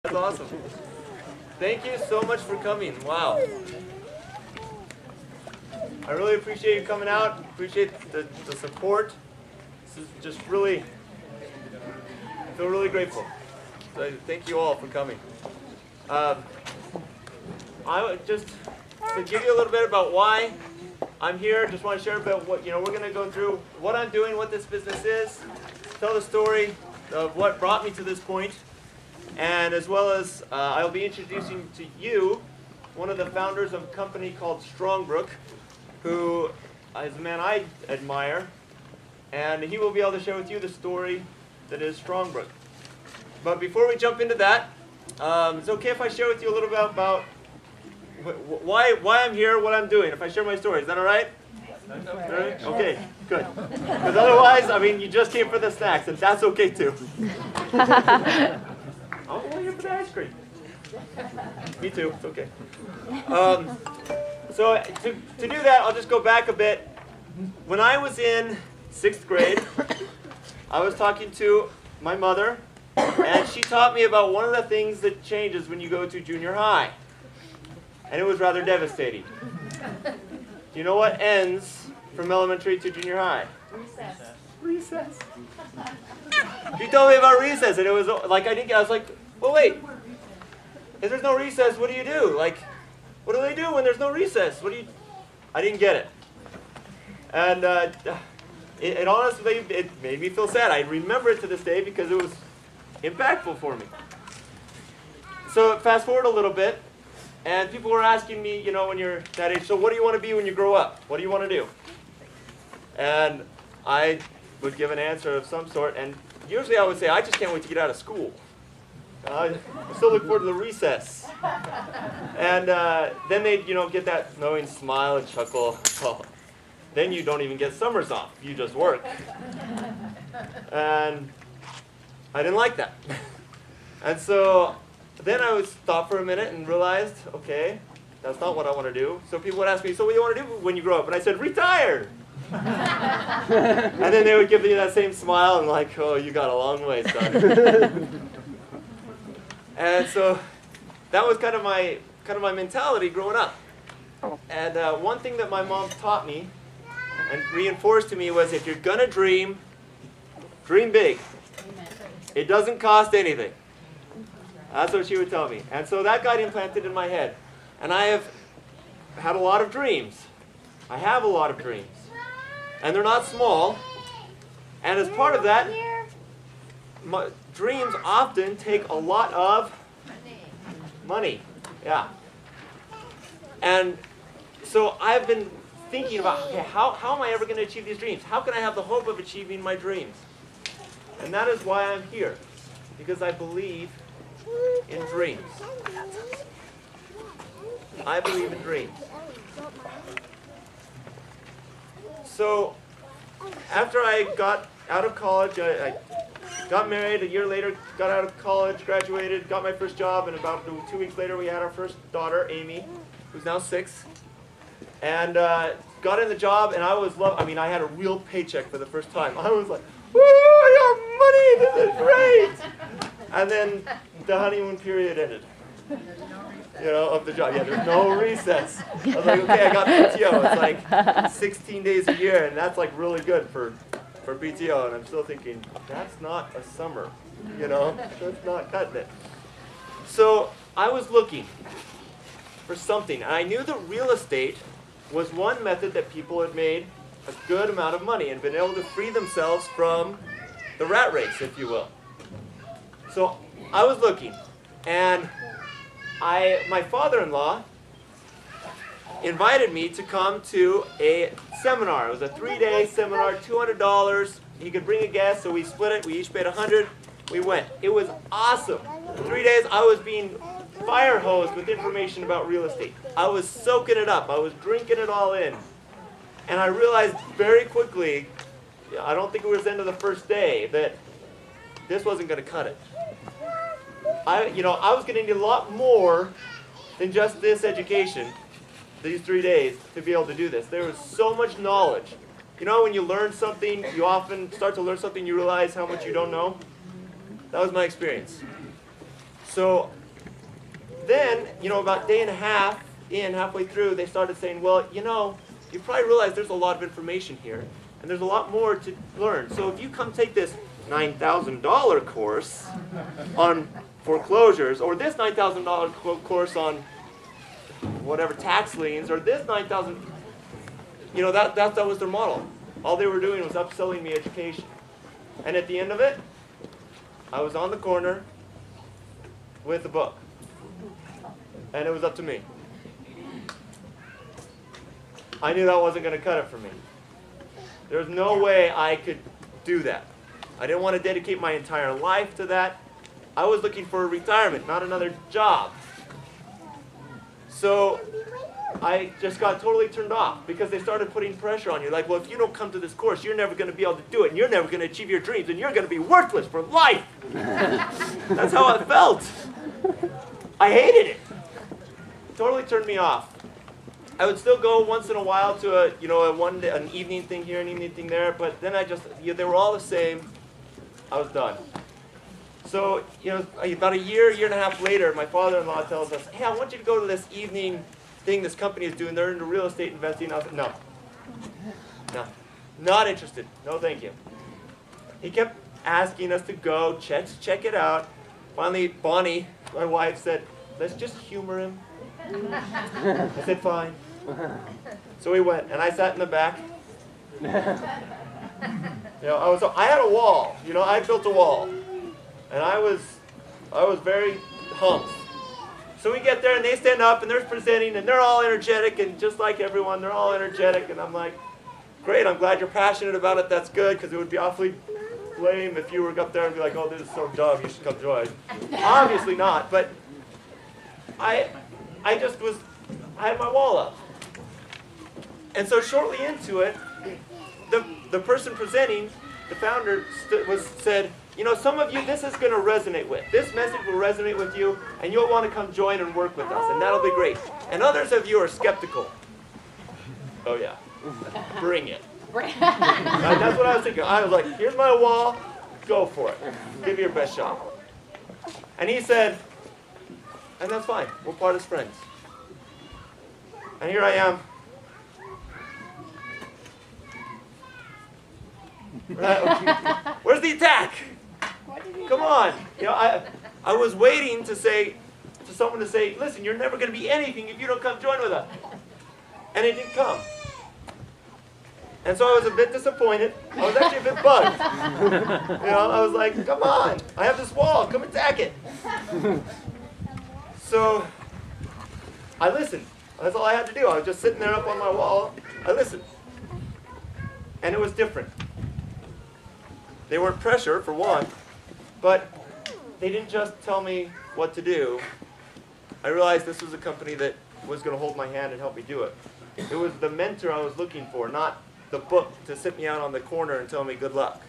That's awesome. Thank you so much for coming. Wow. I really appreciate you coming out. Appreciate the support. This is just really, I feel really grateful. So thank you all for coming. I would just to give you a little bit about why I'm here. Just want to share about what we're going to go through what I'm doing, what this business is, tell the story of what brought me to this point. And as well as I'll be introducing to you one of the founders of a company called Strongbrook, who is a man I admire, and he will be able to share with you the story that is Strongbrook. But before we jump into that, it's okay if I share with you a little bit about why I'm here, what I'm doing. If I share my story, is that all right? Okay, good. Because otherwise, you just came for the snacks, and that's okay too. Oh, well, you're for the ice cream. Me too. It's okay. So to do that, I'll just go back a bit. When I was in 6th grade, I was talking to my mother, and she taught me about one of the things that changes when you go to junior high. And it was rather devastating. Do you know what ends from elementary to junior high? Recess. She told me about recess, and it was like I was like, well, wait. If there's no recess, what do you do? Like, what do they do when there's no recess? I didn't get it. And it honestly, it made me feel sad. I remember it to this day because it was impactful for me. So fast forward a little bit, and people were asking me, when you're that age, so what do you want to be when you grow up? What do you want to do? And I would give an answer of some sort, and usually I would say, I just can't wait to get out of school. I still look forward to the recess. And then they'd, get that knowing smile and chuckle. Well, then you don't even get summers off. You just work. And I didn't like that. And so then I would stop for a minute and realized, okay, that's not what I want to do. So people would ask me, so what do you want to do when you grow up? And I said, retire. And then they would give me that same smile and like, oh, you got a long way, son. And so that was kind of my mentality growing up. And one thing that my mom taught me and reinforced to me was if you're gonna dream big. It doesn't cost anything. That's what she would tell me. And so that got implanted in my head. And I have had a lot of dreams. I have a lot of dreams. And they're not small. And as part of that, my dreams often take a lot of money. Yeah. And so I've been thinking about, okay, how am I ever going to achieve these dreams? How can I have the hope of achieving my dreams? And that is why I'm here. Because I believe in dreams. I believe in dreams. So after I got out of college, I got married. A year later, got out of college, graduated, got my first job, and about 2 weeks later, we had our first daughter, Amy, who's now 6. And got in the job, and I had a real paycheck for the first time. I was like, woo, I got money, this is great! And then the honeymoon period ended. Of the job. Yeah, there's no recess. I was like, okay, I got PTO. It's like 16 days a year, and that's like really good for PTO. And I'm still thinking, that's not a summer. That's not cutting it. So I was looking for something. And I knew that real estate was one method that people had made a good amount of money and been able to free themselves from the rat race, if you will. So I was looking, and my father-in-law invited me to come to a seminar. It was a 3-day seminar, $200. He could bring a guest, so we split it. We each paid $100. We went. It was awesome. For 3 days, I was being fire hosed with information about real estate. I was soaking it up. I was drinking it all in. And I realized very quickly, I don't think it was the end of the first day, that this wasn't going to cut it. I was going to need a lot more than just this education, these 3 days, to be able to do this. There was so much knowledge. When you learn something, you often start to learn something, you realize how much you don't know. That was my experience. So then, about a day and a half in, halfway through, they started saying, well, you probably realize there's a lot of information here, and there's a lot more to learn. So if you come take this $9,000 course on foreclosures, or this $9,000 course on whatever tax liens, or this $9,000, that was their model. All they were doing was upselling me education. And at the end of it, I was on the corner with a book. And it was up to me. I knew that wasn't going to cut it for me. There was no way I could do that. I didn't want to dedicate my entire life to that. I was looking for a retirement, not another job. So I just got totally turned off because they started putting pressure on you. Like, well, if you don't come to this course, you're never going to be able to do it, and you're never going to achieve your dreams, and you're going to be worthless for life. That's how I felt. I hated it. Totally turned me off. I would still go once in a while to an evening thing here, an evening thing there, but then they were all the same. I was done. So, about a year and a half later, my father-in-law tells us, hey, I want you to go to this evening thing this company is doing. They're into real estate investing. I was like, no, not interested. No, thank you. He kept asking us to go, check it out. Finally, Bonnie, my wife, said, let's just humor him. I said, fine. So we went, and I sat in the back. I had a wall. I built a wall. And I was very humped. So we get there, and they stand up, and they're presenting, and they're all energetic, and just like everyone, they're all energetic. And I'm like, great, I'm glad you're passionate about it. That's good, because it would be awfully lame if you were up there and be like, oh, this is so dumb, you should come join. Obviously not, but I had my wall up. And so shortly into it, the person presenting, the founder, said, some of you, this is going to resonate with. This message will resonate with you, and you'll want to come join and work with us, and that'll be great. And others of you are skeptical. Oh, yeah. Bring it. That's what I was thinking. I was like, here's my wall. Go for it. Give it your best shot. And he said, and that's fine. We're part as friends. And here I am. Where's the attack? Come on. I was waiting to someone to say, listen, you're never going to be anything if you don't come join with us. And it didn't come. And so I was a bit disappointed. I was actually a bit bugged. I was like, come on. I have this wall. Come attack it. So I listened. That's all I had to do. I was just sitting there up on my wall. I listened. And it was different. They weren't pressure, for one, but they didn't just tell me what to do. I realized this was a company that was going to hold my hand and help me do it. It was the mentor I was looking for, not the book to sit me out on the corner and tell me good luck.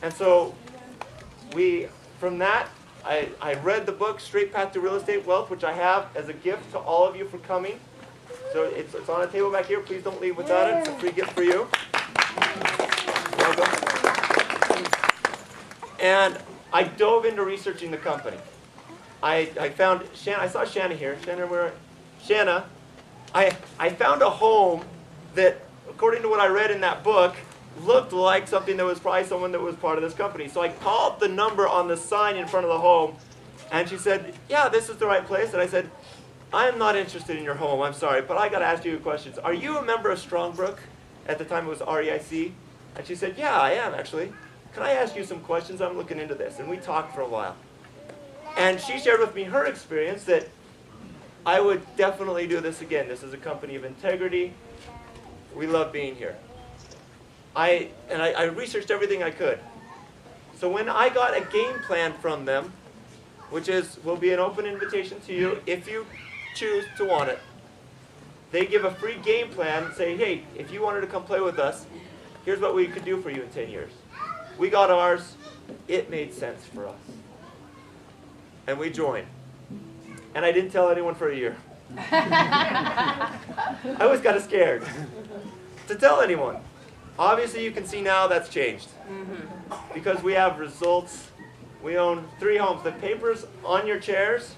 And so from that, I read the book, Straight Path to Real Estate Wealth, which I have as a gift to all of you for coming. So it's on a table back here. Please don't leave without it. It's a free gift for you. Welcome. And I dove into researching the company. I found Shanna. I saw Shanna here. Shanna, I found a home that, according to what I read in that book, looked like something that was probably someone that was part of this company. So I called the number on the sign in front of the home, and she said, yeah, this is the right place. And I said, I'm not interested in your home. I'm sorry, but I got to ask you questions. Are you a member of Strongbrook? At the time it was REIC. And she said, yeah, I am actually. Can I ask you some questions? I'm looking into this. And we talked for a while. And she shared with me her experience that I would definitely do this again. This is a company of integrity. We love being here. I researched everything I could. So when I got a game plan from them, which will be an open invitation to you if you choose to want it, they give a free game plan and say, hey, if you wanted to come play with us, here's what we could do for you in 10 years. We got ours. It made sense for us. And we joined. And I didn't tell anyone for a year. I was kind of scared to tell anyone. Obviously, you can see now that's changed. Because we have results We own 3 homes. The papers on your chairs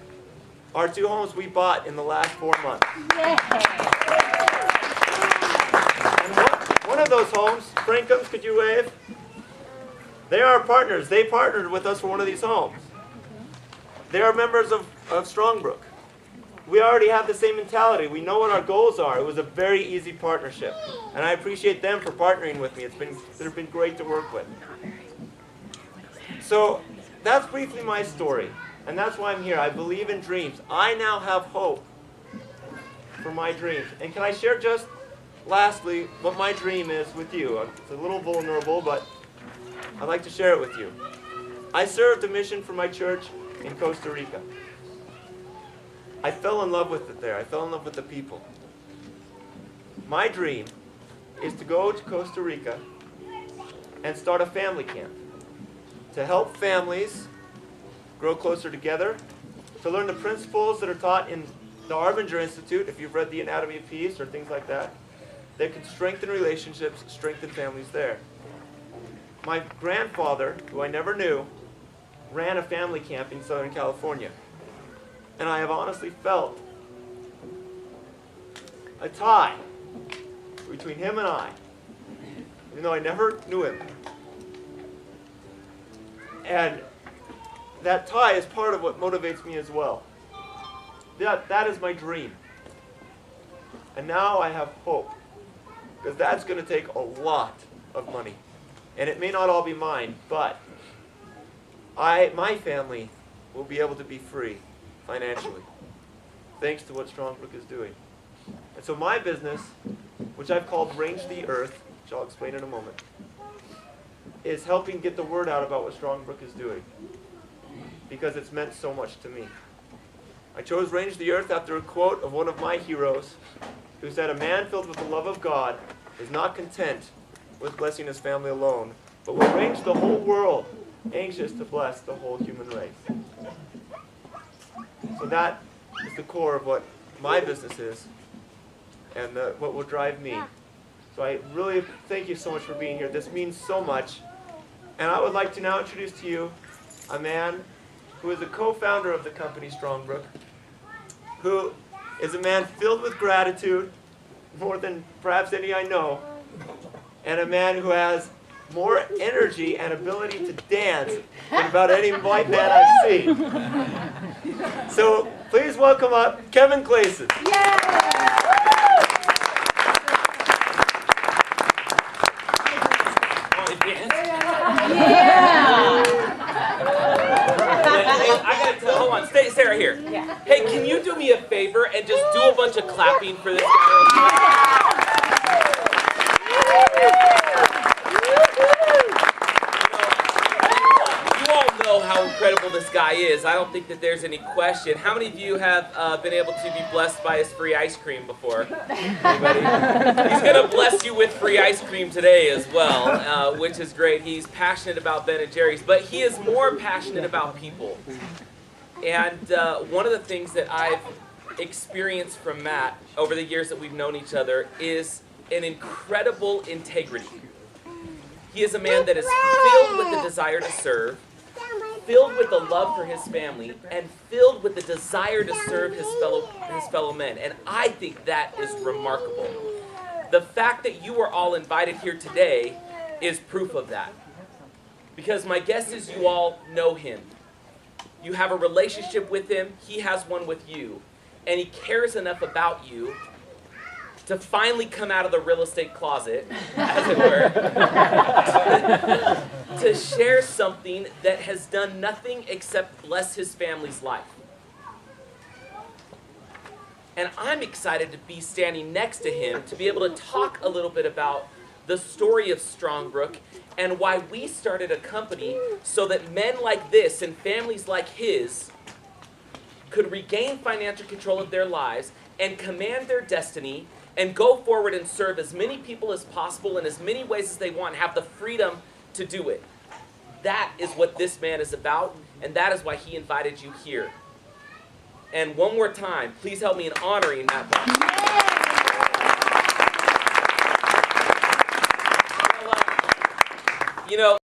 are 2 homes we bought in the last 4 months. And one of those homes, Frankums, could you wave? They are our partners. They partnered with us for one of these homes. They are members of Strongbrook. We already have the same mentality. We know what our goals are. It was a very easy partnership. And I appreciate them for partnering with me. They've been great to work with. So that's briefly my story. And that's why I'm here. I believe in dreams. I now have hope for my dreams. And can I share just lastly what my dream is with you? It's a little vulnerable, but I'd like to share it with you. I served a mission for my church in Costa Rica. I fell in love with it there. I fell in love with the people. My dream is to go to Costa Rica and start a family camp to help families grow closer together, to learn the principles that are taught in the Arbinger Institute, if you've read The Anatomy of Peace or things like that, that can strengthen relationships, strengthen families there. My grandfather, who I never knew, ran a family camp in Southern California. And I have honestly felt a tie between him and I, even though I never knew him. And that tie is part of what motivates me as well. That is my dream. And now I have hope, because that's going to take a lot of money. And it may not all be mine, but my family will be able to be free financially, thanks to what Strongbrook is doing. And so my business, which I've called Range the Earth, which I'll explain in a moment, is helping get the word out about what Strongbrook is doing, because it's meant so much to me. I chose Range the Earth after a quote of one of my heroes, who said, "A man filled with the love of God is not content with blessing his family alone, but will range the whole world, anxious to bless the whole human race." So that is the core of what my business is and what will drive me. So I really thank you so much for being here. This means so much. And I would like to now introduce to you a man who is a co-founder of the company Strongbrook, who is a man filled with gratitude, more than perhaps any I know, and a man who has more energy and ability to dance than about any white man I've seen. So please welcome up Kevin Clayson. Yeah. I gotta tell, hold on, stay right here. Yeah. Hey, can you do me a favor and just do a bunch of clapping for this guy? You all know how incredible this guy is. I don't think that there's any question. How many of you have been able to be blessed by his free ice cream before? Anybody? He's going to bless you with free ice cream today as well, which is great. He's passionate about Ben & Jerry's, but he is more passionate about people. And one of the things that I've experienced from Matt over the years that we've known each other is an incredible integrity. He is a man that is filled with the desire to serve, filled with the love for his family, and filled with the desire to serve his fellow men. And I think that is remarkable. The fact that you are all invited here today is proof of that. Because my guess is you all know him. You have a relationship with him. He has one with you. And he cares enough about you to finally come out of the real estate closet, as it were, to share something that has done nothing except bless his family's life. And I'm excited to be standing next to him to be able to talk a little bit about the story of Strongbrook and why we started a company so that men like this and families like his could regain financial control of their lives and command their destiny and go forward and serve as many people as possible in as many ways as they want, have the freedom to do it. That is what this man is about, and that is why he invited you here. And one more time, please help me in honoring Matt Bosch. You know,